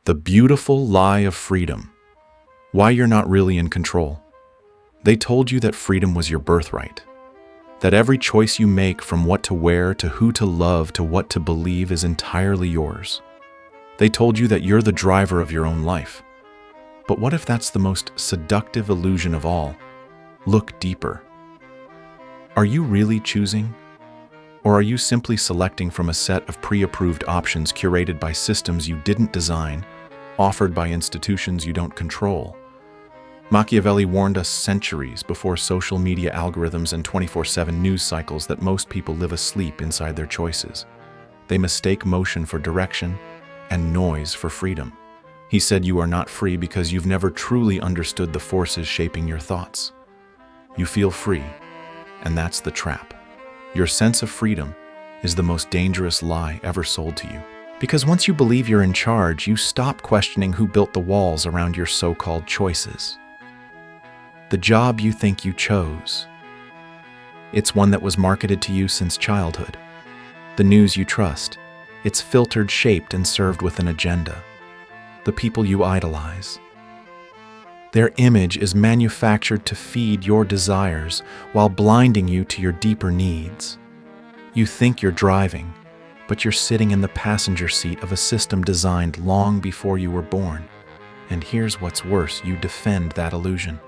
The beautiful lie of freedom. Why you're not really in control. They told you that freedom was your birthright. That every choice you make, from what to wear to who to love to what to believe, is entirely yours. They told you that you're the driver of your own life. But what if that's the most seductive illusion of all? Look deeper. Are you really choosing? Or are you simply selecting from a set of pre-approved options curated by systems you didn't design, offered by institutions you don't control? Machiavelli warned us centuries before social media algorithms and 24/7 news cycles that most people live asleep inside their choices. They mistake motion for direction and noise for freedom. He said you are not free because you've never truly understood the forces shaping your thoughts. You feel free, and that's the trap. Your sense of freedom is the most dangerous lie ever sold to you. Because once you believe you're in charge, you stop questioning who built the walls around your so-called choices. The job you think you chose. It's one that was marketed to you since childhood. The news you trust. It's filtered, shaped, and served with an agenda. The people you idolize. Their image is manufactured to feed your desires while blinding you to your deeper needs. You think you're driving, but you're sitting in the passenger seat of a system designed long before you were born. And here's what's worse, you defend that illusion.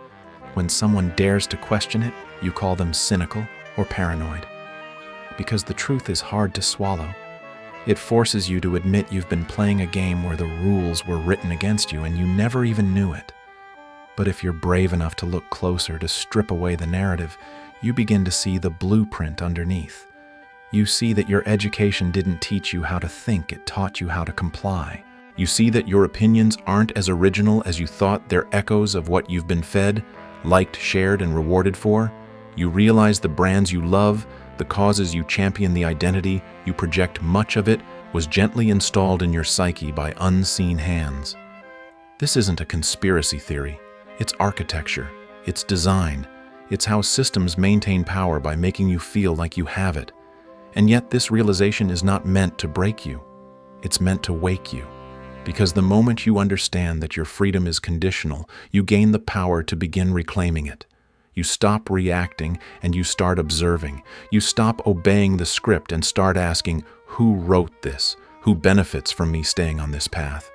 When someone dares to question it, you call them cynical or paranoid. Because the truth is hard to swallow. It forces you to admit you've been playing a game where the rules were written against you and you never even knew it. But if you're brave enough to look closer, to strip away the narrative, you begin to see the blueprint underneath. You see that your education didn't teach you how to think, it taught you how to comply. You see that your opinions aren't as original as you thought, they're echoes of what you've been fed, liked, shared, and rewarded for. You realize the brands you love, the causes you champion, the identity you project, much of it was gently installed in your psyche by unseen hands. This isn't a conspiracy theory. It's architecture, it's design, it's how systems maintain power by making you feel like you have it. And yet this realization is not meant to break you, it's meant to wake you. Because the moment you understand that your freedom is conditional, you gain the power to begin reclaiming it. You stop reacting and you start observing. You stop obeying the script and start asking, who wrote this? Who benefits from me staying on this path?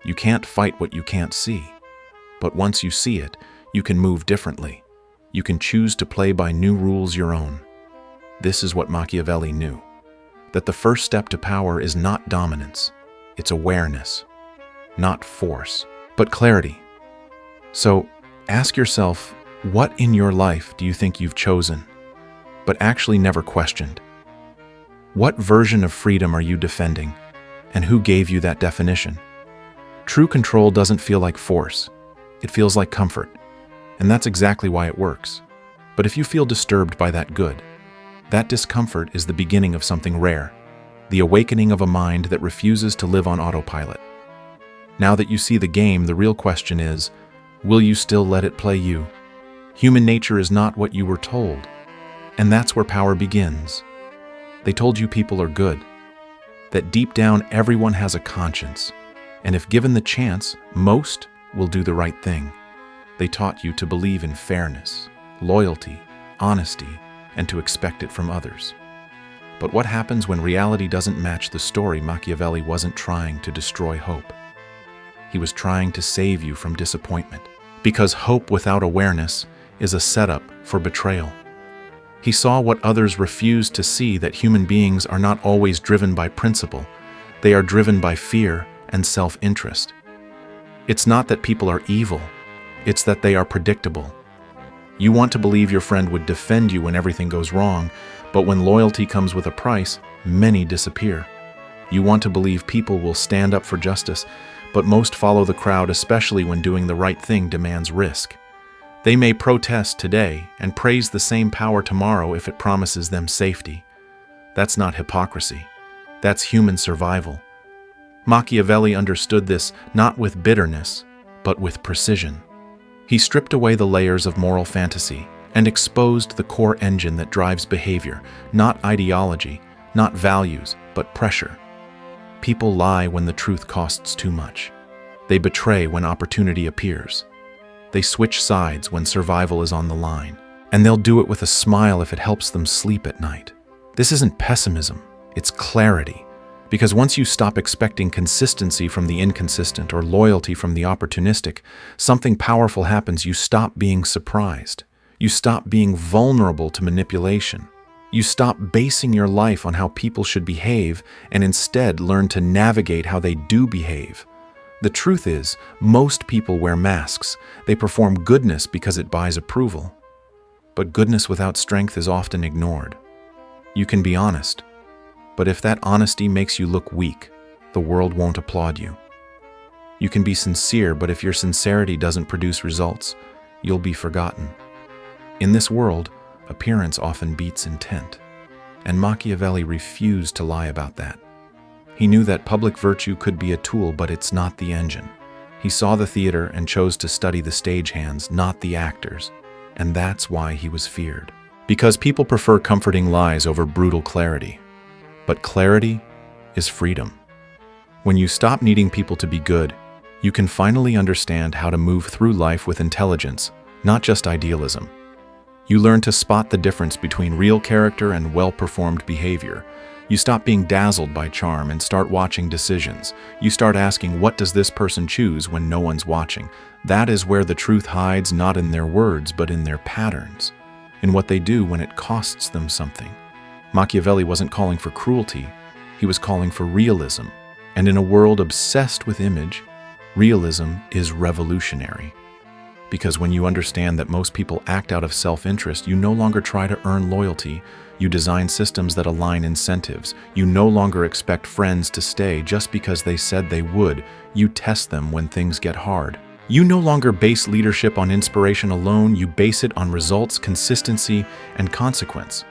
You can't fight what you can't see. But once you see it, you can move differently. You can choose to play by new rules your own. This is what Machiavelli knew. That the first step to power is not dominance. It's awareness. Not force, but clarity. So ask yourself, what in your life do you think you've chosen, but actually never questioned? What version of freedom are you defending, and who gave you that definition? True control doesn't feel like force. It feels like comfort, and that's exactly why it works. But if you feel disturbed by that good, that discomfort is the beginning of something rare, the awakening of a mind that refuses to live on autopilot. Now that you see the game, the real question is, will you still let it play you? Human nature is not what you were told, and that's where power begins. They told you people are good, that deep down everyone has a conscience, and if given the chance, most will do the right thing. They taught you to believe in fairness, loyalty, honesty, and to expect it from others. But what happens when reality doesn't match the story? Machiavelli wasn't trying to destroy hope. He was trying to save you from disappointment, because hope without awareness is a setup for betrayal. He saw what others refused to see, that human beings are not always driven by principle. They are driven by fear and self-interest. It's not that people are evil, it's that they are predictable. You want to believe your friend would defend you when everything goes wrong, but when loyalty comes with a price, many disappear. You want to believe people will stand up for justice, but most follow the crowd, especially when doing the right thing demands risk. They may protest today and praise the same power tomorrow if it promises them safety. That's not hypocrisy. That's human survival. Machiavelli understood this not with bitterness, but with precision. He stripped away the layers of moral fantasy and exposed the core engine that drives behavior, not ideology, not values, but pressure. People lie when the truth costs too much. They betray when opportunity appears. They switch sides when survival is on the line. And they'll do it with a smile if it helps them sleep at night. This isn't pessimism, it's clarity. Because once you stop expecting consistency from the inconsistent or loyalty from the opportunistic, something powerful happens. You stop being surprised. You stop being vulnerable to manipulation. You stop basing your life on how people should behave and instead learn to navigate how they do behave. The truth is, most people wear masks. They perform goodness because it buys approval. But goodness without strength is often ignored. You can be honest, but if that honesty makes you look weak, the world won't applaud you. You can be sincere, but if your sincerity doesn't produce results, you'll be forgotten. In this world, appearance often beats intent, and Machiavelli refused to lie about that. He knew that public virtue could be a tool, but it's not the engine. He saw the theater and chose to study the stagehands, not the actors. And that's why he was feared. Because people prefer comforting lies over brutal clarity. But clarity is freedom. When you stop needing people to be good, you can finally understand how to move through life with intelligence, not just idealism. You learn to spot the difference between real character and well-performed behavior. You stop being dazzled by charm and start watching decisions. You start asking, what does this person choose when no one's watching? That is where the truth hides, not in their words, but in their patterns, in what they do when it costs them something. Machiavelli wasn't calling for cruelty, he was calling for realism. And in a world obsessed with image, realism is revolutionary. Because when you understand that most people act out of self-interest, you no longer try to earn loyalty. You design systems that align incentives. You no longer expect friends to stay just because they said they would. You test them when things get hard. You no longer base leadership on inspiration alone. You base it on results, consistency, and consequence.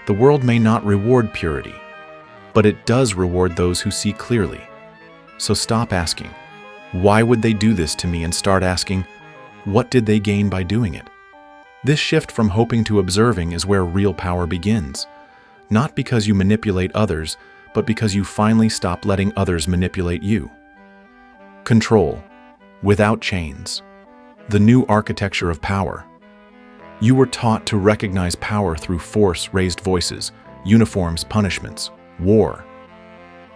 The world may not reward purity, but it does reward those who see clearly. So stop asking, why would they do this to me, and start asking, what did they gain by doing it? This shift from hoping to observing is where real power begins. Not because you manipulate others, but because you finally stop letting others manipulate you. Control, without chains. The new architecture of power. You were taught to recognize power through force, raised voices, uniforms, punishments, war.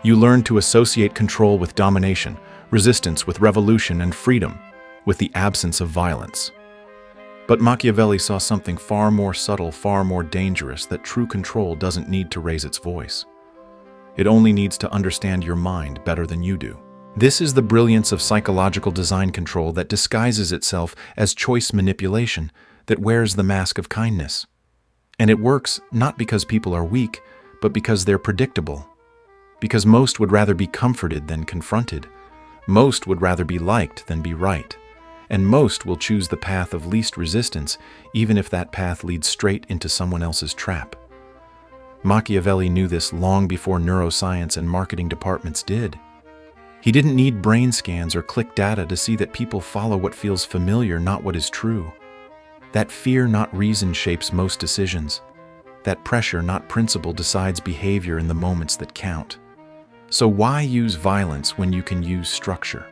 You learned to associate control with domination, resistance with revolution, and freedom with the absence of violence. But Machiavelli saw something far more subtle, far more dangerous, that true control doesn't need to raise its voice. It only needs to understand your mind better than you do. This is the brilliance of psychological design control that disguises itself as choice manipulation, that wears the mask of kindness. And it works not because people are weak, but because they're predictable. Because most would rather be comforted than confronted. Most would rather be liked than be right. And most will choose the path of least resistance, even if that path leads straight into someone else's trap. Machiavelli knew this long before neuroscience and marketing departments did. He didn't need brain scans or click data to see that people follow what feels familiar, not what is true. That fear, not reason, shapes most decisions. That pressure, not principle, decides behavior in the moments that count. So why use violence when you can use structure?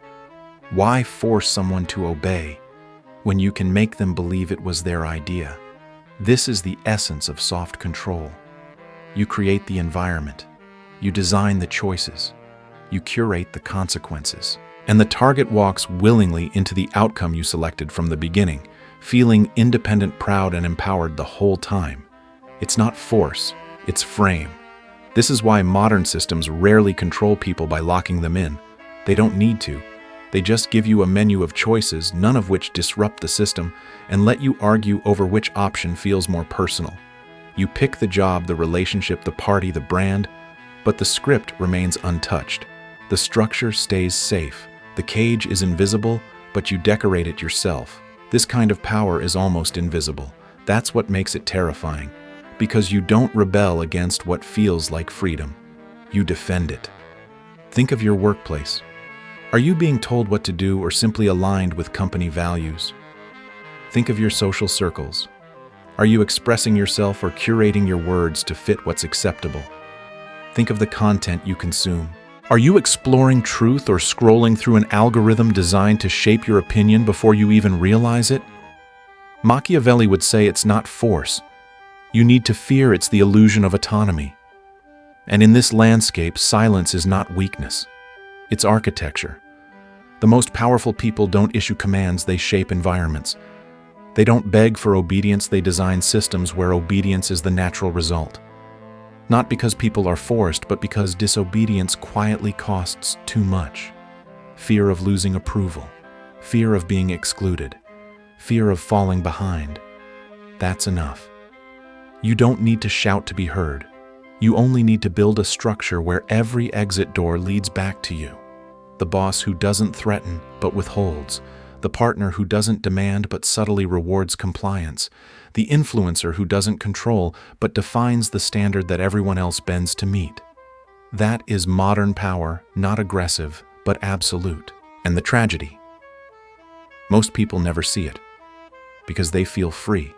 Why force someone to obey when you can make them believe it was their idea? This is the essence of soft control. You create the environment. You design the choices. You curate the consequences. And the target walks willingly into the outcome you selected from the beginning, feeling independent, proud, and empowered the whole time. It's not force, it's frame. This is why modern systems rarely control people by locking them in. They don't need to. They just give you a menu of choices, none of which disrupt the system, and let you argue over which option feels more personal. You pick the job, the relationship, the party, the brand, but the script remains untouched. The structure stays safe. The cage is invisible, but you decorate it yourself. This kind of power is almost invisible. That's what makes it terrifying. Because you don't rebel against what feels like freedom. You defend it. Think of your workplace. Are you being told what to do or simply aligned with company values? Think of your social circles. Are you expressing yourself or curating your words to fit what's acceptable? Think of the content you consume. Are you exploring truth or scrolling through an algorithm designed to shape your opinion before you even realize it? Machiavelli would say it's not force. You need to fear it's the illusion of autonomy. And in this landscape, silence is not weakness. It's architecture. The most powerful people don't issue commands, they shape environments. They don't beg for obedience, they design systems where obedience is the natural result. Not because people are forced, but because disobedience quietly costs too much. Fear of losing approval, fear of being excluded, fear of falling behind. That's enough. You don't need to shout to be heard. You only need to build a structure where every exit door leads back to you. The boss who doesn't threaten but withholds. The partner who doesn't demand but subtly rewards compliance. The influencer who doesn't control but defines the standard that everyone else bends to meet. That is modern power, not aggressive, but absolute. And the tragedy: most people never see it because they feel free.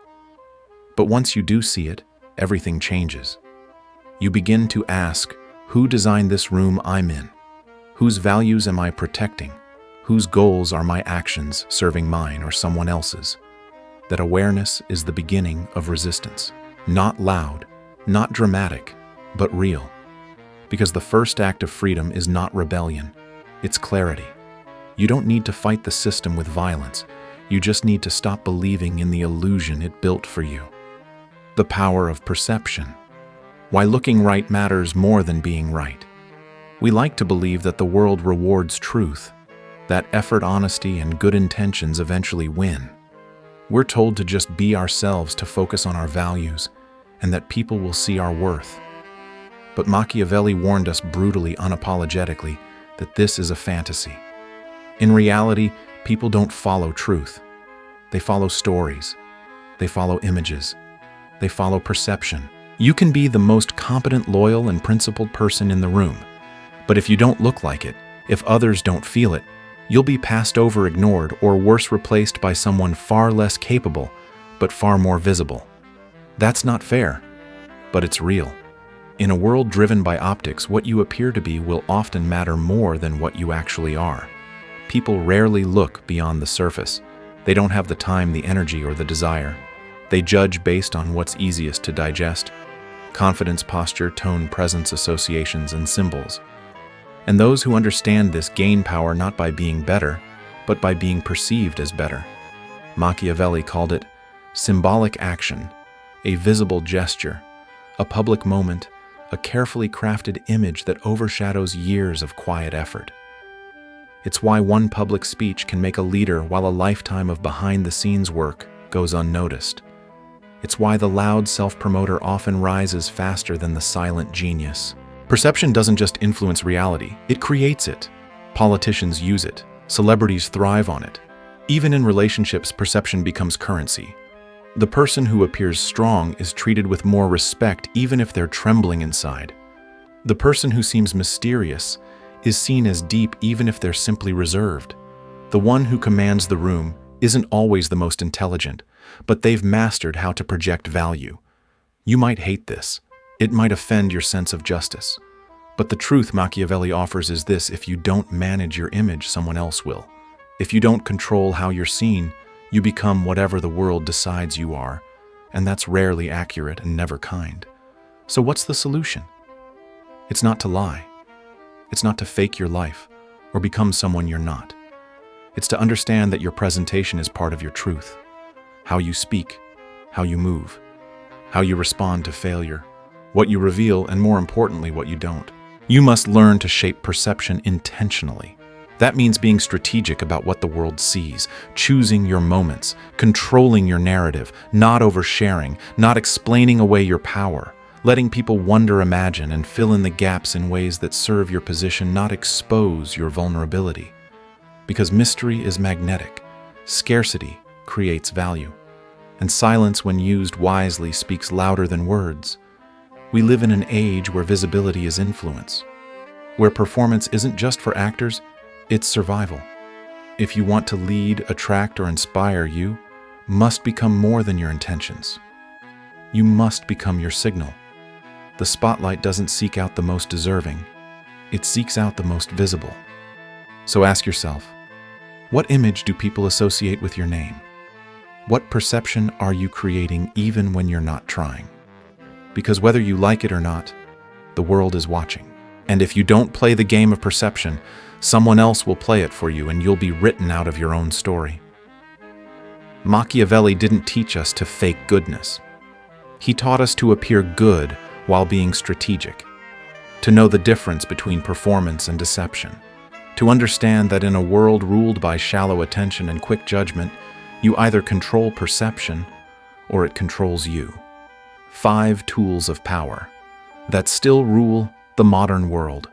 But once you do see it, everything changes. You begin to ask, who designed this room I'm in? Whose values am I protecting? Whose goals are my actions serving mine or someone else's? That awareness is the beginning of resistance. Not loud, not dramatic, but real. Because the first act of freedom is not rebellion, it's clarity. You don't need to fight the system with violence. You just need to stop believing in the illusion it built for you. The power of perception. Why looking right matters more than being right. We like to believe that the world rewards truth, that effort, honesty, and good intentions eventually win. We're told to just be ourselves, to focus on our values, and that people will see our worth. But Machiavelli warned us brutally, unapologetically, that this is a fantasy. In reality, people don't follow truth. They follow stories. They follow images. They follow perception. You can be the most competent, loyal, and principled person in the room, but if you don't look like it, if others don't feel it, you'll be passed over, ignored, or worse, replaced by someone far less capable, but far more visible. That's not fair, but it's real. In a world driven by optics, what you appear to be will often matter more than what you actually are. People rarely look beyond the surface. They don't have the time, the energy, or the desire. They judge based on what's easiest to digest: confidence, posture, tone, presence, associations, and symbols. And those who understand this gain power not by being better, but by being perceived as better. Machiavelli called it symbolic action, a visible gesture, a public moment, a carefully crafted image that overshadows years of quiet effort. It's why one public speech can make a leader while a lifetime of behind-the-scenes work goes unnoticed. It's why the loud self-promoter often rises faster than the silent genius. Perception doesn't just influence reality, it creates it. Politicians use it. Celebrities thrive on it. Even in relationships, perception becomes currency. The person who appears strong is treated with more respect even if they're trembling inside. The person who seems mysterious is seen as deep even if they're simply reserved. The one who commands the room isn't always the most intelligent, but they've mastered how to project value. You might hate this. It might offend your sense of justice. But the truth Machiavelli offers is this: if you don't manage your image, someone else will. If you don't control how you're seen, you become whatever the world decides you are, and that's rarely accurate and never kind. So what's the solution? It's not to lie. It's not to fake your life or become someone you're not. It's to understand that your presentation is part of your truth. How you speak, how you move, how you respond to failure, what you reveal, and more importantly, what you don't. You must learn to shape perception intentionally. That means being strategic about what the world sees, choosing your moments, controlling your narrative, not oversharing, not explaining away your power, letting people wonder, imagine, and fill in the gaps in ways that serve your position, not expose your vulnerability. Because mystery is magnetic, scarcity creates value, and silence, when used wisely, speaks louder than words. We live in an age where visibility is influence, where performance isn't just for actors, it's survival. If you want to lead, attract, or inspire, you must become more than your intentions. You must become your signal. The spotlight doesn't seek out the most deserving. it seeks out the most visible. So ask yourself, what image do people associate with your name? What perception are you creating even when you're not trying? Because whether you like it or not, the world is watching. And if you don't play the game of perception, someone else will play it for you and you'll be written out of your own story. Machiavelli didn't teach us to fake goodness. He taught us to appear good while being strategic, to know the difference between performance and deception, to understand that in a world ruled by shallow attention and quick judgment, you either control perception or it controls you. 5 tools of power that still rule the modern world.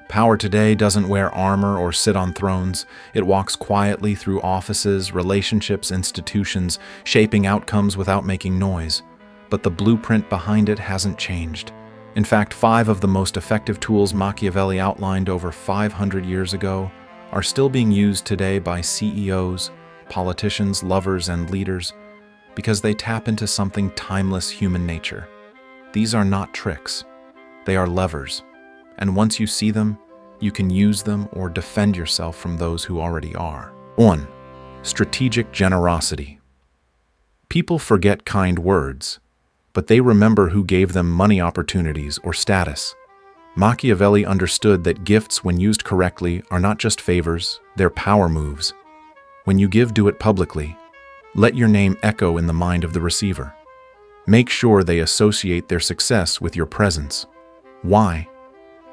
Power today doesn't wear armor or sit on thrones. It walks quietly through offices, relationships, institutions, shaping outcomes without making noise. But the blueprint behind it hasn't changed. In fact, 5 of the most effective tools Machiavelli outlined over 500 years ago are still being used today by CEOs, politicians, lovers, and leaders because they tap into something timeless human nature. These are not tricks. They are levers. And once you see them, you can use them or defend yourself from those who already are. 1. Strategic generosity. People forget kind words, but they remember who gave them money opportunities or status. Machiavelli understood that gifts, when used correctly, are not just favors, they're power moves. When you give, do it publicly. Let your name echo in the mind of the receiver. Make sure they associate their success with your presence. Why?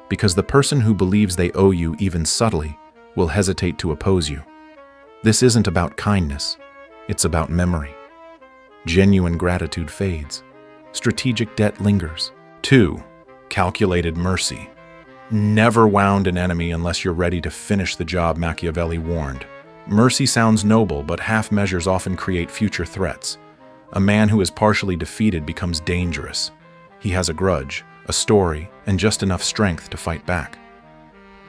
Because the person who believes they owe you even subtly will hesitate to oppose you. This isn't about kindness, it's about memory. Genuine gratitude fades. Strategic debt lingers. 2. Calculated mercy. Never wound an enemy unless you're ready to finish the job, Machiavelli warned. Mercy sounds noble, but half measures often create future threats. A man who is partially defeated becomes dangerous. He has a grudge, a story, and just enough strength to fight back.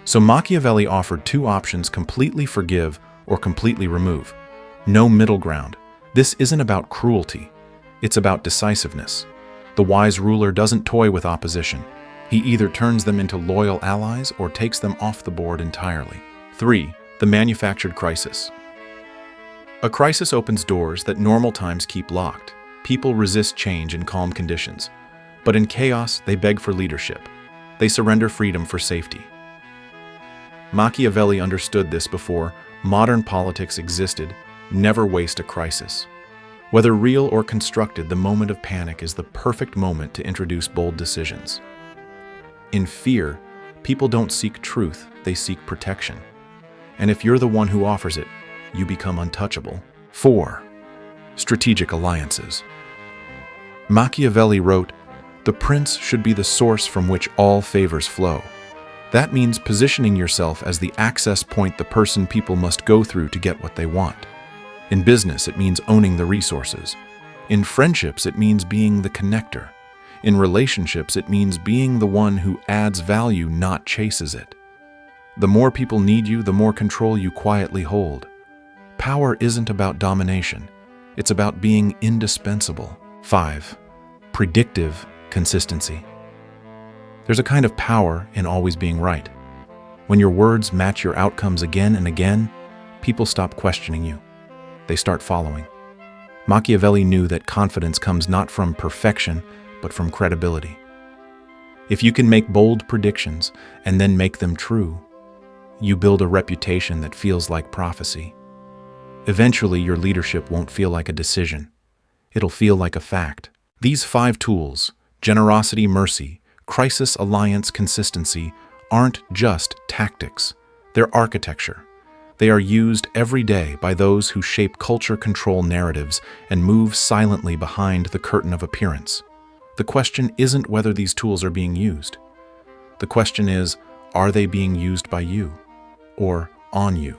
So Machiavelli offered 2 options: completely forgive or completely remove. No middle ground. This isn't about cruelty. It's about decisiveness. The wise ruler doesn't toy with opposition. He either turns them into loyal allies or takes them off the board entirely. 3. The manufactured crisis. A crisis opens doors that normal times keep locked. People resist change in calm conditions. But in chaos, they beg for leadership. They surrender freedom for safety. Machiavelli understood this before modern politics existed. Never waste a crisis. Whether real or constructed, the moment of panic is the perfect moment to introduce bold decisions. In fear, people don't seek truth, they seek protection. And if you're the one who offers it, you become untouchable. 4. Strategic alliances. Machiavelli wrote, "The prince should be the source from which all favors flow." That means positioning yourself as the access point, the person people must go through to get what they want. In business, it means owning the resources. In friendships, it means being the connector. In relationships, it means being the one who adds value, not chases it. The more people need you, the more control you quietly hold. Power isn't about domination. It's about being indispensable. 5. Predictive consistency. There's a kind of power in always being right. When your words match your outcomes again and again, people stop questioning you. They start following. Machiavelli knew that confidence comes not from perfection, but from credibility. If you can make bold predictions and then make them true, you build a reputation that feels like prophecy. Eventually, your leadership won't feel like a decision. It'll feel like a fact. These 5 tools, generosity, mercy, crisis, alliance, consistency, aren't just tactics. They're architecture. They are used every day by those who shape culture, control narratives, and move silently behind the curtain of appearance. The question isn't whether these tools are being used. The question is, are they being used by you or on you?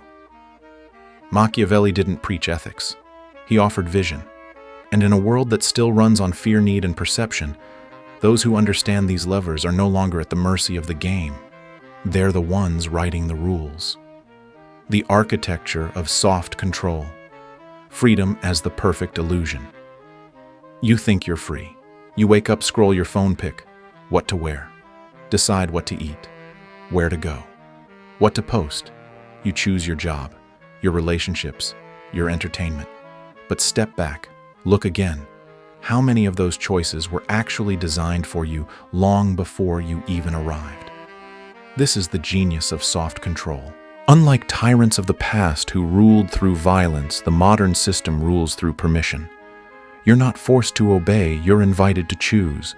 Machiavelli didn't preach ethics. He offered vision. And in a world that still runs on fear, need, and perception, those who understand these levers are no longer at the mercy of the game. They're the ones writing the rules. The architecture of soft control. Freedom as the perfect illusion. You think you're free. You wake up, scroll your phone, pick what to wear, decide what to eat. where to go, what to post. You choose your job, your relationships, your entertainment. But step back, look again. How many of those choices were actually designed for you long before you even arrived? This is the genius of soft control. Unlike tyrants of the past who ruled through violence, the modern system rules through permission. You're not forced to obey, you're invited to choose.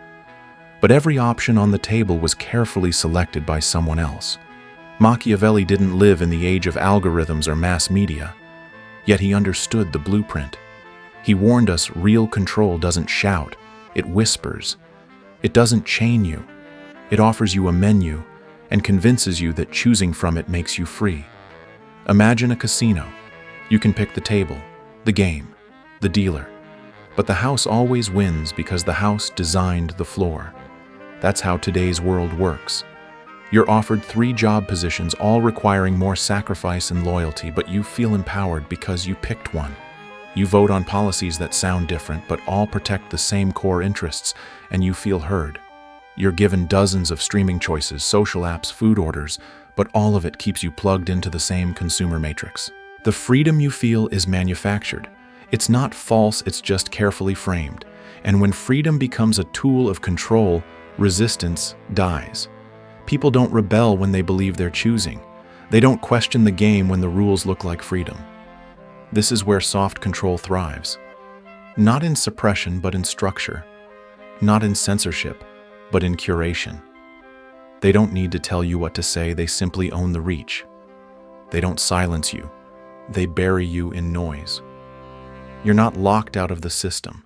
But every option on the table was carefully selected by someone else. Machiavelli didn't live in the age of algorithms or mass media, yet he understood the blueprint. He warned us real control doesn't shout, it whispers. It doesn't chain you. It offers you a menu and convinces you that choosing from it makes you free. Imagine a casino. You can pick the table, the game, the dealer. But the house always wins because the house designed the floor. That's how today's world works. You're offered 3 job positions, all requiring more sacrifice and loyalty, but you feel empowered because you picked one. You vote on policies that sound different, but all protect the same core interests, and you feel heard. You're given dozens of streaming choices, social apps, food orders, but all of it keeps you plugged into the same consumer matrix. The freedom you feel is manufactured. It's not false, it's just carefully framed. And when freedom becomes a tool of control, resistance dies. People don't rebel when they believe they're choosing. They don't question the game when the rules look like freedom. This is where soft control thrives. Not in suppression, but in structure. Not in censorship, but in curation. They don't need to tell you what to say, they simply own the reach. They don't silence you. They bury you in noise. You're not locked out of the system.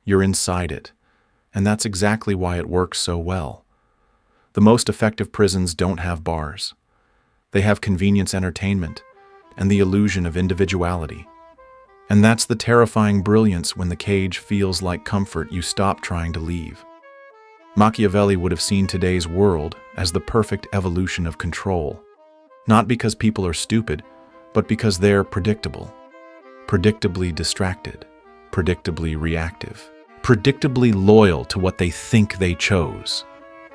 You're inside it. And that's exactly why it works so well. The most effective prisons don't have bars. They have convenience entertainment and the illusion of individuality. And that's the terrifying brilliance. When the cage feels like comfort, you stop trying to leave. Machiavelli would have seen today's world as the perfect evolution of control. Not because people are stupid, but because they're predictable. Predictably distracted, predictably reactive, predictably loyal to what they think they chose.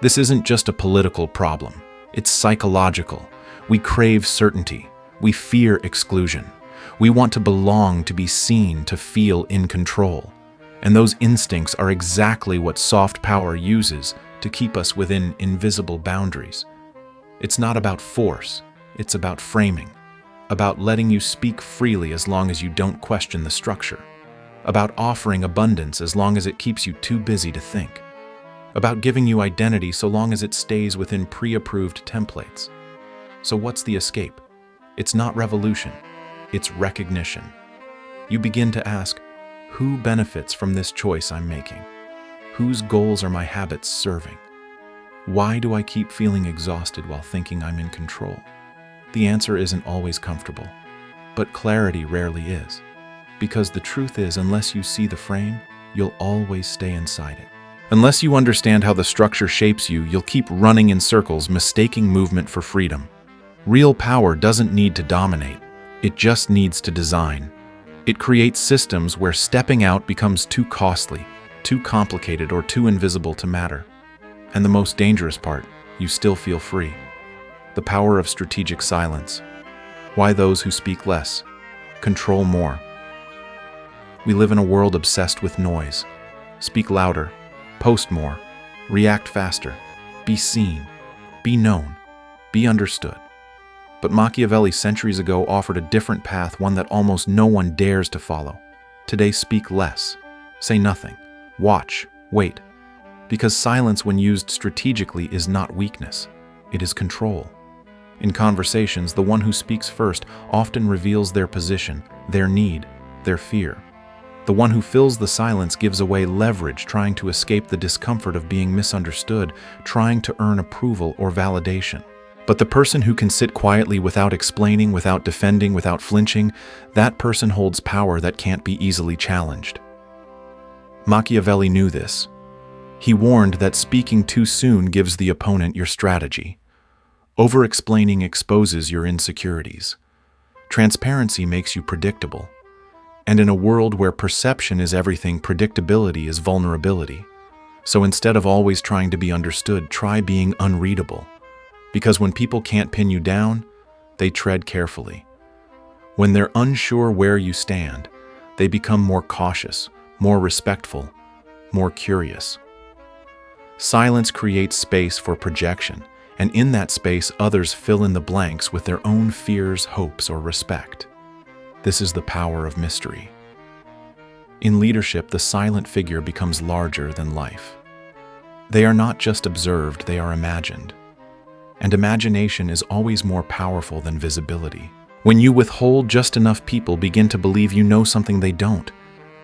This isn't just a political problem, it's psychological. We crave certainty, we fear exclusion. We want to belong, to be seen, to feel in control. And those instincts are exactly what soft power uses to keep us within invisible boundaries. It's not about force, it's about framing, about letting you speak freely as long as you don't question the structure, about offering abundance as long as it keeps you too busy to think, about giving you identity so long as it stays within pre-approved templates. So what's the escape? It's not revolution, it's recognition. You begin to ask, who benefits from this choice I'm making? Whose goals are my habits serving? Why do I keep feeling exhausted while thinking I'm in control? The answer isn't always comfortable, but clarity rarely is. Because the truth is, unless you see the frame, you'll always stay inside it. Unless you understand how the structure shapes you, you'll keep running in circles, mistaking movement for freedom. Real power doesn't need to dominate, it just needs to design. It creates systems where stepping out becomes too costly, too complicated, or too invisible to matter. And the most dangerous part, you still feel free. The power of strategic silence. Why those who speak less control more. We live in a world obsessed with noise. Speak louder, post more, react faster, be seen, be known, be understood. But Machiavelli centuries ago offered a different path, one that almost no one dares to follow. Today, speak less, say nothing, watch, wait. Because silence, when used strategically, is not weakness, it is control. In conversations, the one who speaks first often reveals their position, their need, their fear. The one who fills the silence gives away leverage, trying to escape the discomfort of being misunderstood, trying to earn approval or validation. But the person who can sit quietly without explaining, without defending, without flinching, that person holds power that can't be easily challenged. Machiavelli knew this. He warned that speaking too soon gives the opponent your strategy. Over-explaining exposes your insecurities. Transparency makes you predictable. And in a world where perception is everything, predictability is vulnerability. So instead of always trying to be understood, try being unreadable. Because when people can't pin you down, they tread carefully. When they're unsure where you stand, they become more cautious, more respectful, more curious. Silence creates space for projection, and in that space, others fill in the blanks with their own fears, hopes, or respect. This is the power of mystery. In leadership, the silent figure becomes larger than life. They are not just observed, they are imagined. And imagination is always more powerful than visibility. When you withhold just enough, people begin to believe you know something they don't,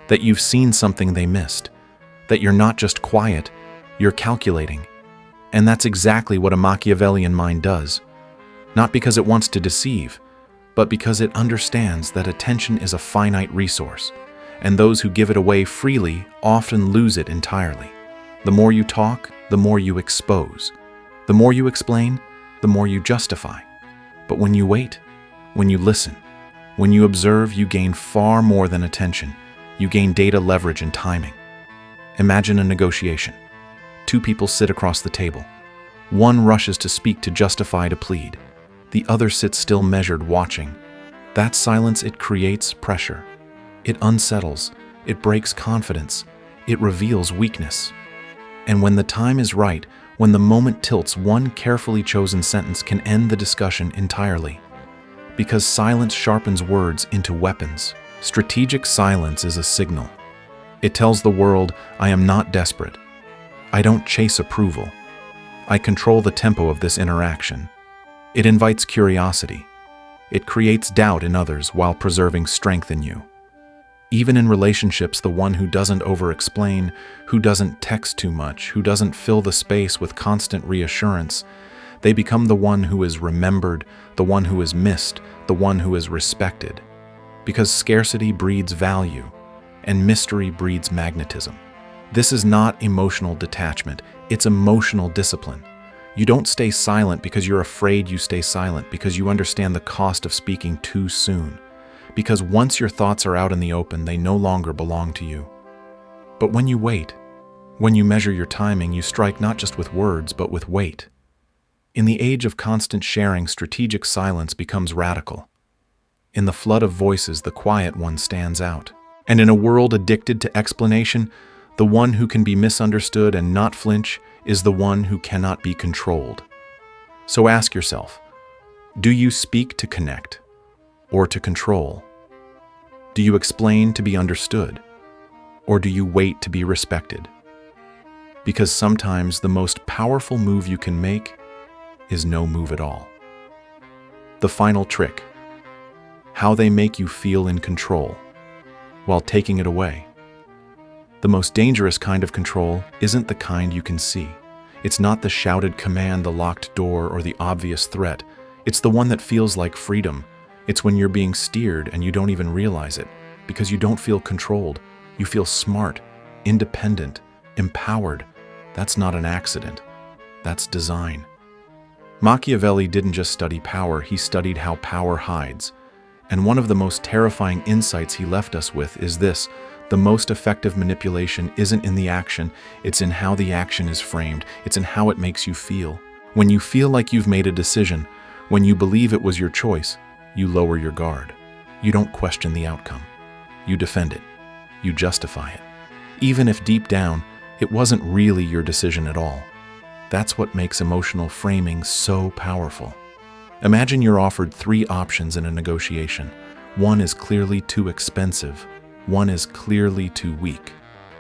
that you've seen something they missed, that you're not just quiet, you're calculating. And that's exactly what a Machiavellian mind does. Not because it wants to deceive, but because it understands that attention is a finite resource, and those who give it away freely often lose it entirely. The more you talk, the more you expose. The more you explain, the more you justify. But when you wait, when you listen, when you observe, you gain far more than attention. You gain data, leverage, and timing. Imagine a negotiation. Two people sit across the table. One rushes to speak, to justify, to plead. The other sits still, measured, watching. That silence, it creates pressure. It unsettles. It breaks confidence. It reveals weakness. And when the time is right, when the moment tilts, one carefully chosen sentence can end the discussion entirely. Because silence sharpens words into weapons. Strategic silence is a signal. It tells the world, I am not desperate. I don't chase approval. I control the tempo of this interaction. It invites curiosity. It creates doubt in others while preserving strength in you. Even in relationships, the one who doesn't over-explain, who doesn't text too much, who doesn't fill the space with constant reassurance, they become the one who is remembered, the one who is missed, the one who is respected. Because scarcity breeds value, and mystery breeds magnetism. This is not emotional detachment, it's emotional discipline. You don't stay silent because you're afraid, you stay silent because you understand the cost of speaking too soon. Because once your thoughts are out in the open, they no longer belong to you. But when you wait, when you measure your timing, you strike not just with words, but with weight. In the age of constant sharing, strategic silence becomes radical. In the flood of voices, the quiet one stands out. And in a world addicted to explanation, the one who can be misunderstood and not flinch is the one who cannot be controlled. So ask yourself, do you speak to connect or to control? Do you explain to be understood, or do you wait to be respected? Because sometimes the most powerful move you can make is no move at all. The final trick: how they make you feel in control while taking it away. The most dangerous kind of control isn't the kind you can see. It's not the shouted command, the locked door, or the obvious threat. It's the one that feels like freedom. It's when you're being steered and you don't even realize it, because you don't feel controlled. You feel smart, independent, empowered. That's not an accident. That's design. Machiavelli didn't just study power, he studied how power hides. And one of the most terrifying insights he left us with is this: the most effective manipulation isn't in the action, it's in how the action is framed. It's in how it makes you feel. When you feel like you've made a decision, when you believe it was your choice, you lower your guard. You don't question the outcome. You defend it. You justify it. Even if deep down, it wasn't really your decision at all. That's what makes emotional framing so powerful. Imagine you're offered 3 options in a negotiation. One is clearly too expensive. One is clearly too weak.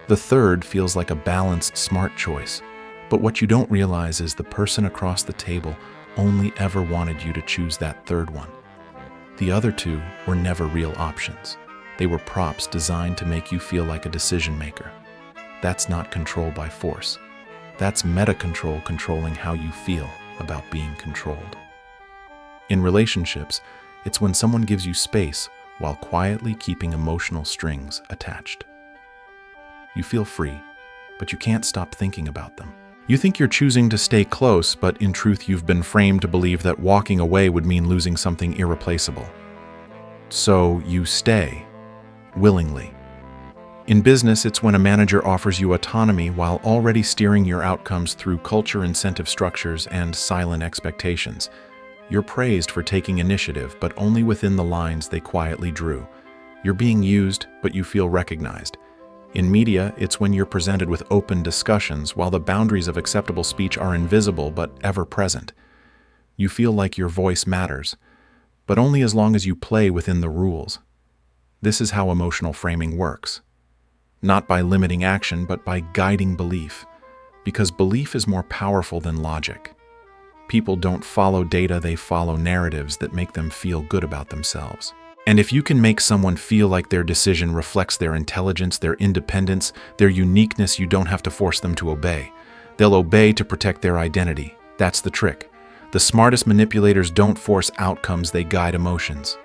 The third feels like a balanced, smart choice. But what you don't realize is the person across the table only ever wanted you to choose that third one. The other 2 were never real options. They were props designed to make you feel like a decision maker. That's not control by force. That's meta-control, controlling how you feel about being controlled. In relationships, it's when someone gives you space while quietly keeping emotional strings attached. You feel free, but you can't stop thinking about them. You think you're choosing to stay close, but in truth you've been framed to believe that walking away would mean losing something irreplaceable. So you stay, willingly. In business, it's when a manager offers you autonomy while already steering your outcomes through culture incentive structures and silent expectations. You're praised for taking initiative, but only within the lines they quietly drew. You're being used, but you feel recognized. In media, it's when you're presented with open discussions while the boundaries of acceptable speech are invisible but ever present. You feel like your voice matters, but only as long as you play within the rules. This is how emotional framing works. Not by limiting action, but by guiding belief. Because belief is more powerful than logic. People don't follow data, they follow narratives that make them feel good about themselves. And if you can make someone feel like their decision reflects their intelligence, their independence, their uniqueness, you don't have to force them to obey. They'll obey to protect their identity. That's the trick. The smartest manipulators don't force outcomes, they guide emotions.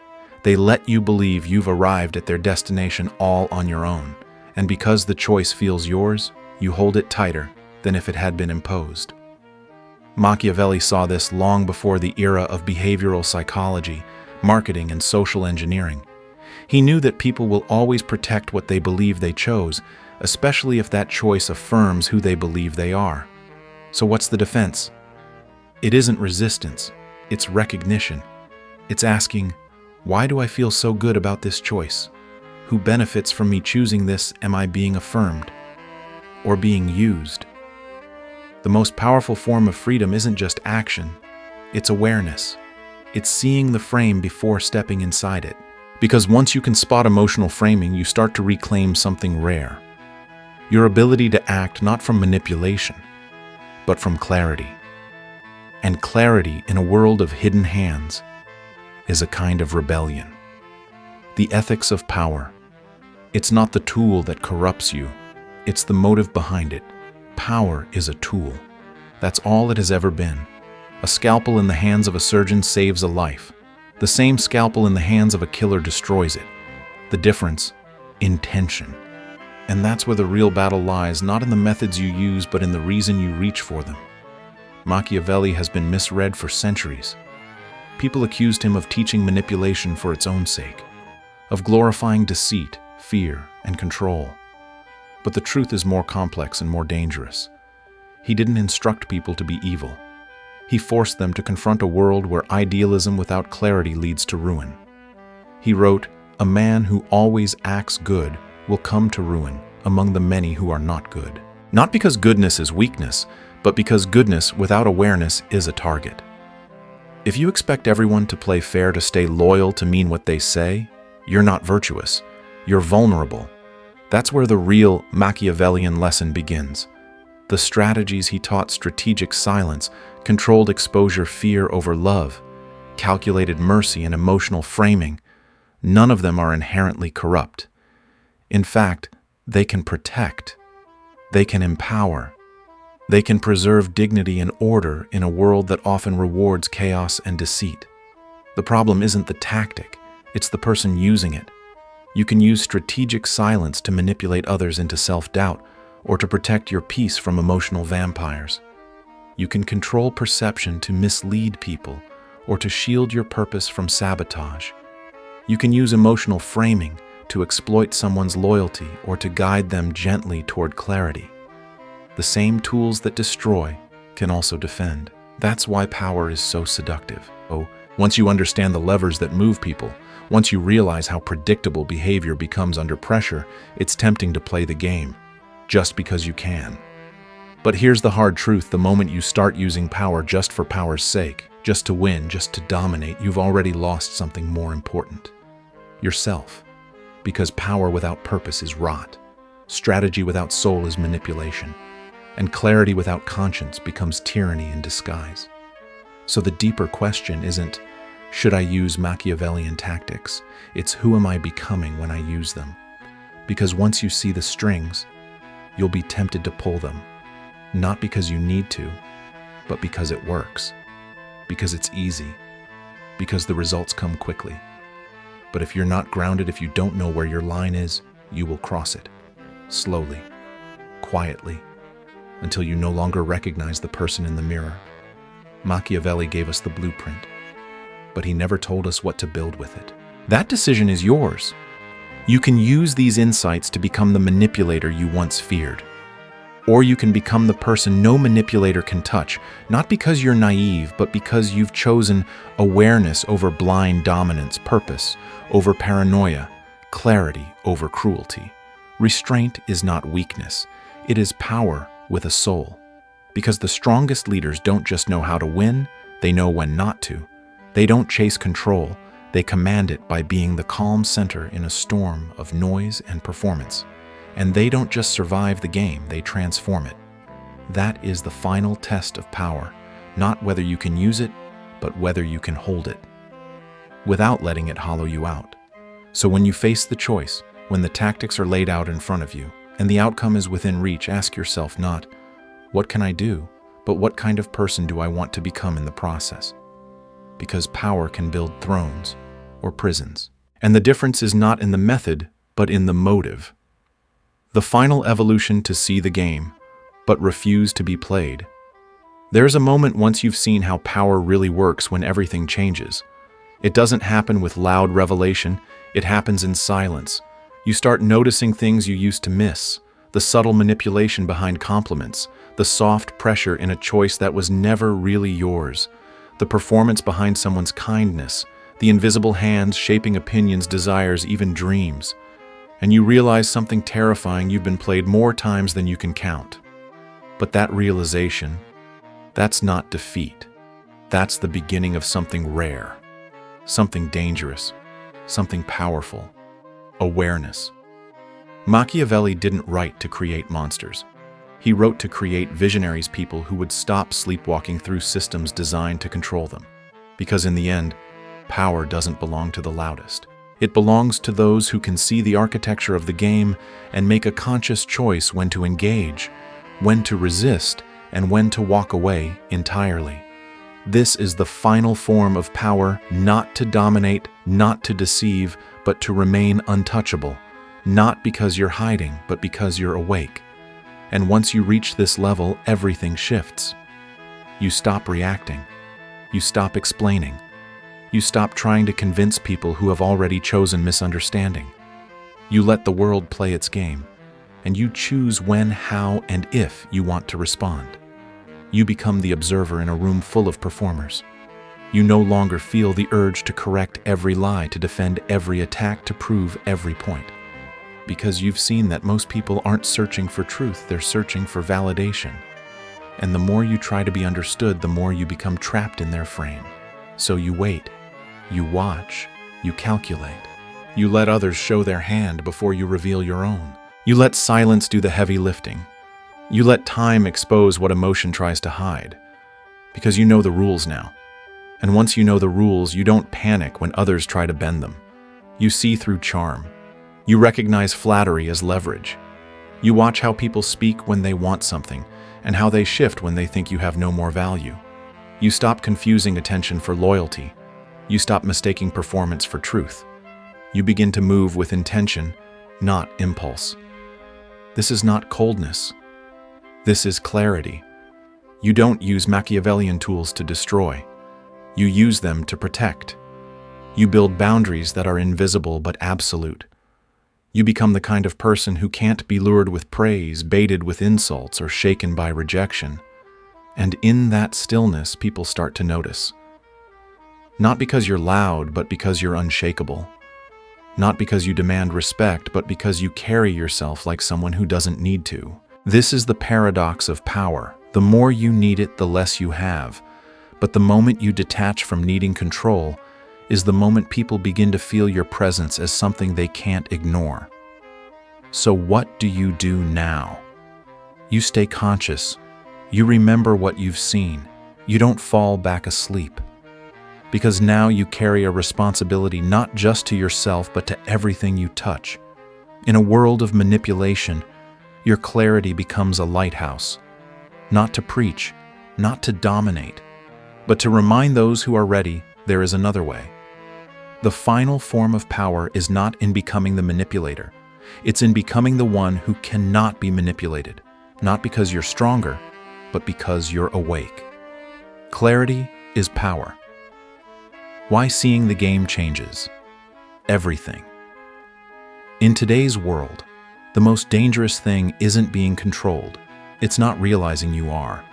They let you believe you've arrived at their destination all on your own. And because the choice feels yours, you hold it tighter than if it had been imposed. Machiavelli saw this long before the era of behavioral psychology, marketing, and social engineering. He knew that people will always protect what they believe they chose, especially if that choice affirms who they believe they are. So what's the defense? It isn't resistance, it's recognition. It's asking, why do I feel so good about this choice? Who benefits from me choosing this? Am I being affirmed or being used? The most powerful form of freedom isn't just action, it's awareness. It's seeing the frame before stepping inside it. Because once you can spot emotional framing, you start to reclaim something rare. Your ability to act not from manipulation, but from clarity. And clarity in a world of hidden hands is a kind of rebellion. The ethics of power. It's not the tool that corrupts you, it's the motive behind it. Power is a tool. That's all it has ever been. A scalpel in the hands of a surgeon saves a life. The same scalpel in the hands of a killer destroys it. The difference? Intention. And that's where the real battle lies, not in the methods you use, but in the reason you reach for them. Machiavelli has been misread for centuries. People accused him of teaching manipulation for its own sake, of glorifying deceit, fear, and control. But the truth is more complex and more dangerous. He didn't instruct people to be evil. He forced them to confront a world where idealism without clarity leads to ruin. He wrote, "A man who always acts good will come to ruin among the many who are not good." Not because goodness is weakness, but because goodness without awareness is a target. If you expect everyone to play fair, to stay loyal, to mean what they say, you're not virtuous. You're vulnerable. That's where the real Machiavellian lesson begins. The strategies he taught: strategic silence, controlled exposure, fear over love, calculated mercy, and emotional framing. None of them are inherently corrupt. In fact, they can protect. They can empower. They can preserve dignity and order in a world that often rewards chaos and deceit. The problem isn't the tactic, it's the person using it. You can use strategic silence to manipulate others into self-doubt, or to protect your peace from emotional vampires. You can control perception to mislead people, or to shield your purpose from sabotage. You can use emotional framing to exploit someone's loyalty, or to guide them gently toward clarity. The same tools that destroy can also defend. That's why power is so seductive. Once you understand the levers that move people, once you realize how predictable behavior becomes under pressure, it's tempting to play the game, just because you can. But here's the hard truth: the moment you start using power just for power's sake, just to win, just to dominate, you've already lost something more important: yourself. Because power without purpose is rot, strategy without soul is manipulation, and clarity without conscience becomes tyranny in disguise. So the deeper question isn't, should I use Machiavellian tactics? It's, who am I becoming when I use them? Because once you see the strings, you'll be tempted to pull them, not because you need to, but because it works, because it's easy, because the results come quickly. But if you're not grounded, if you don't know where your line is, you will cross it, slowly, quietly, until you no longer recognize the person in the mirror. Machiavelli gave us the blueprint, but he never told us what to build with it. That decision is yours. You can use these insights to become the manipulator you once feared. Or you can become the person no manipulator can touch, not because you're naive, but because you've chosen awareness over blind dominance, purpose over paranoia, clarity over cruelty. Restraint is not weakness. It is power with a soul. Because the strongest leaders don't just know how to win, they know when not to. They don't chase control, they command it by being the calm center in a storm of noise and performance. And they don't just survive the game, they transform it. That is the final test of power, not whether you can use it, but whether you can hold it, without letting it hollow you out. So when you face the choice, when the tactics are laid out in front of you, and the outcome is within reach, ask yourself not, what can I do, but what kind of person do I want to become in the process? Because power can build thrones or prisons. And the difference is not in the method, but in the motive. The final evolution to see the game, but refuse to be played. There's a moment once you've seen how power really works when everything changes. It doesn't happen with loud revelation, it happens in silence. You start noticing things you used to miss, the subtle manipulation behind compliments, the soft pressure in a choice that was never really yours, the performance behind someone's kindness, the invisible hands shaping opinions, desires, even dreams. And you realize something terrifying: you've been played more times than you can count. But that realization, that's not defeat. That's the beginning of something rare, something dangerous, something powerful: awareness. Machiavelli didn't write to create monsters. He wrote to create visionaries, people who would stop sleepwalking through systems designed to control them. Because in the end, power doesn't belong to the loudest. It belongs to those who can see the architecture of the game and make a conscious choice when to engage, when to resist, and when to walk away entirely. This is the final form of power: not to dominate, not to deceive, but to remain untouchable. Not because you're hiding, but because you're awake. And once you reach this level, everything shifts. You stop reacting. You stop explaining. You stop trying to convince people who have already chosen misunderstanding. You let the world play its game, and you choose when, how, and if you want to respond. You become the observer in a room full of performers. You no longer feel the urge to correct every lie, to defend every attack, to prove every point. Because you've seen that most people aren't searching for truth, they're searching for validation. And the more you try to be understood, the more you become trapped in their frame. So you wait. You watch, you calculate. You let others show their hand before you reveal your own. You let silence do the heavy lifting. You let time expose what emotion tries to hide. Because you know the rules now. And once you know the rules, you don't panic when others try to bend them. You see through charm. You recognize flattery as leverage. You watch how people speak when they want something, and how they shift when they think you have no more value. You stop confusing attention for loyalty. You stop mistaking performance for truth. You begin to move with intention, not impulse. This is not coldness. This is clarity. You don't use Machiavellian tools to destroy. You use them to protect. You build boundaries that are invisible but absolute. You become the kind of person who can't be lured with praise, baited with insults, or shaken by rejection. And in that stillness, people start to notice. Not because you're loud, but because you're unshakable. Not because you demand respect, but because you carry yourself like someone who doesn't need to. This is the paradox of power. The more you need it, the less you have. But the moment you detach from needing control is the moment people begin to feel your presence as something they can't ignore. So what do you do now? You stay conscious. You remember what you've seen. You don't fall back asleep. Because now you carry a responsibility not just to yourself, but to everything you touch. In a world of manipulation, your clarity becomes a lighthouse. Not to preach, not to dominate, but to remind those who are ready there is another way. The final form of power is not in becoming the manipulator. It's in becoming the one who cannot be manipulated, not because you're stronger, but because you're awake. Clarity is power. Why seeing the game changes everything. In today's world, the most dangerous thing isn't being controlled. It's not realizing you are.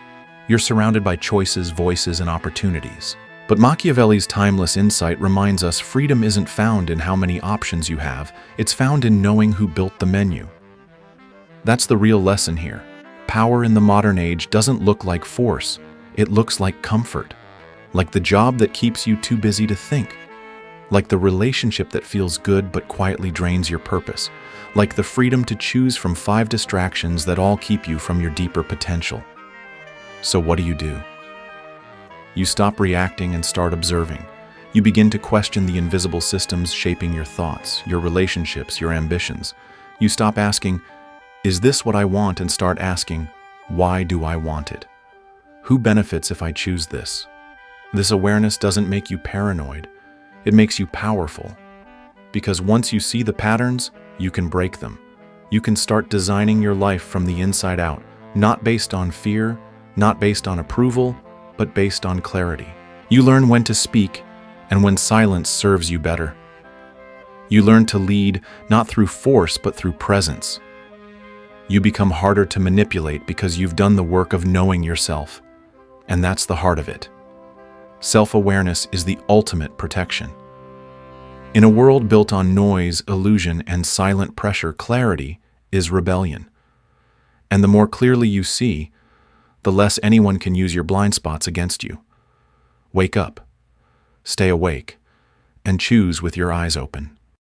You're surrounded by choices, voices, and opportunities. But Machiavelli's timeless insight reminds us freedom isn't found in how many options you have, it's found in knowing who built the menu. That's the real lesson here. Power in the modern age doesn't look like force, it looks like comfort. Like the job that keeps you too busy to think. Like the relationship that feels good but quietly drains your purpose. Like the freedom to choose from 5 distractions that all keep you from your deeper potential. So what do? You stop reacting and start observing. You begin to question the invisible systems shaping your thoughts, your relationships, your ambitions. You stop asking, "Is this what I want?" and start asking, "Why do I want it? Who benefits if I choose this?" This awareness doesn't make you paranoid. It makes you powerful. Because once you see the patterns, you can break them. You can start designing your life from the inside out, not based on fear, not based on approval, but based on clarity. You learn when to speak and when silence serves you better. You learn to lead not through force but through presence. You become harder to manipulate because you've done the work of knowing yourself. And that's the heart of it. Self-awareness is the ultimate protection. In a world built on noise, illusion, and silent pressure, clarity is rebellion. And the more clearly you see, the less anyone can use your blind spots against you. Wake up, stay awake, and choose with your eyes open.